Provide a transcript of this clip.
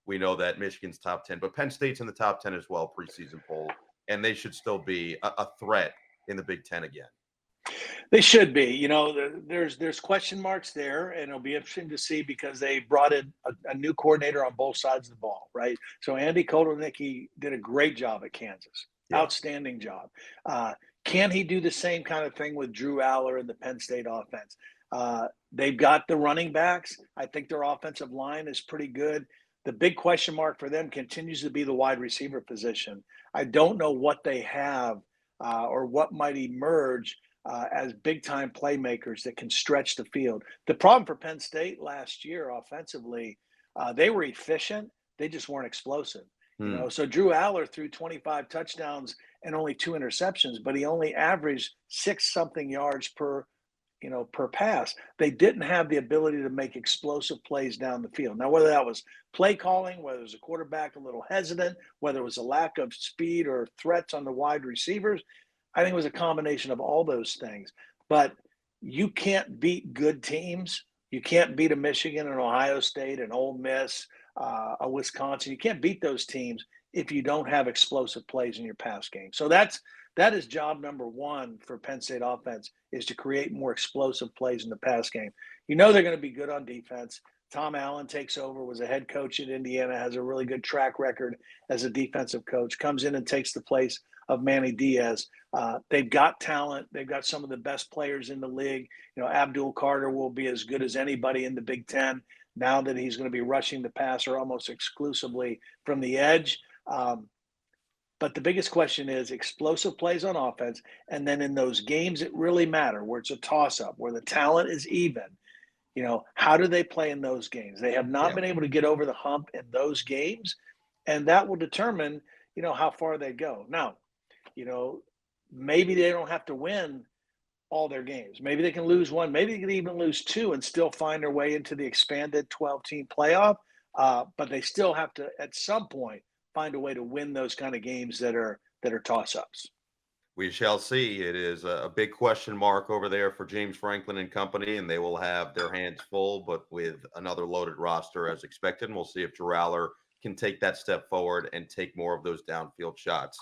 we know that Michigan's top 10, but Penn State's in the top 10 as well, preseason poll, and they should still be a threat in the Big Ten again. They should be. There's question marks there, and it'll be interesting to see because they brought in a new coordinator on both sides of the ball, right? So Andy Kotelnicki did a great job at Kansas. Yeah. Outstanding job. Can he do the same kind of thing with Drew Allar and the Penn State offense? They've got the running backs. I think their offensive line is pretty good. The big question mark for them continues to be the wide receiver position. I don't know what they have or what might emerge as big-time playmakers that can stretch the field. The problem for Penn State last year offensively, they were efficient. They just weren't explosive. So Drew Allar threw 25 touchdowns and only 2 interceptions, but he only averaged 6-something yards per pass. They didn't have the ability to make explosive plays down the field. Now, whether that was play calling, whether it was a quarterback a little hesitant, whether it was a lack of speed or threats on the wide receivers, I think it was a combination of all those things. But you can't beat good teams. You can't beat a Michigan, an Ohio State, an Ole Miss, a Wisconsin. You can't beat those teams if you don't have explosive plays in your pass game. So that is job number one for Penn State offense, is to create more explosive plays in the pass game. They're going to be good on defense. Tom Allen takes over, was a head coach at Indiana, has a really good track record as a defensive coach, comes in and takes the place of Manny Diaz. They've got talent. They've got some of the best players in the league. Abdul Carter will be as good as anybody in the Big Ten now that he's going to be rushing the passer almost exclusively from the edge. But the biggest question is explosive plays on offense. And then in those games that really matter, where it's a toss-up, where the talent is even, how do they play in those games? They have not been able to get over the hump in those games, and that will determine, how far they go. Now, maybe they don't have to win all their games. Maybe they can lose one. Maybe they can even lose 2 and still find their way into the expanded 12-team playoff. But they still have to, at some point, find a way to win those kind of games that are toss-ups. We shall see. It is a big question mark over there for James Franklin and company, and they will have their hands full, but with another loaded roster as expected. And we'll see if Drew Allar can take that step forward and take more of those downfield shots.